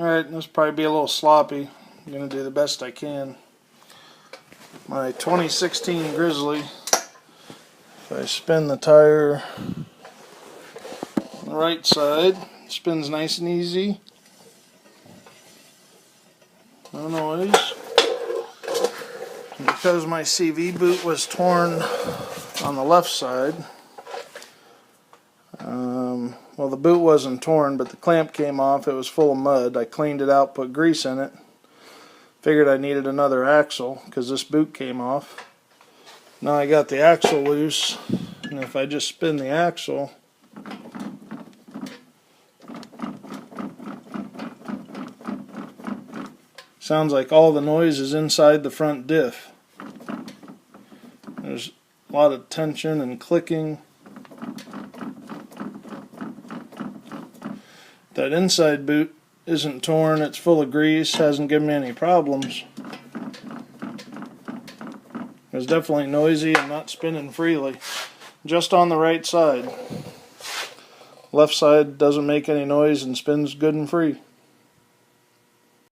Alright, this will probably be a little sloppy. I'm going to do the best I can. My 2016 Grizzly, if I spin the tire on the right side, it spins nice and easy. No noise. And because my CV boot was torn on the left side, well, the boot wasn't torn, but the clamp came off. It was full of mud. I cleaned it out, put grease in it. Figured I needed another axle because this boot came off. Now I got the axle loose, and if I just spin the axle, sounds like all the noise is inside the front diff. There's a lot of tension and clicking. That inside boot isn't torn, it's full of grease, hasn't given me any problems. It was definitely noisy and not spinning freely. Just on the right side. Left side doesn't make any noise and spins good and free.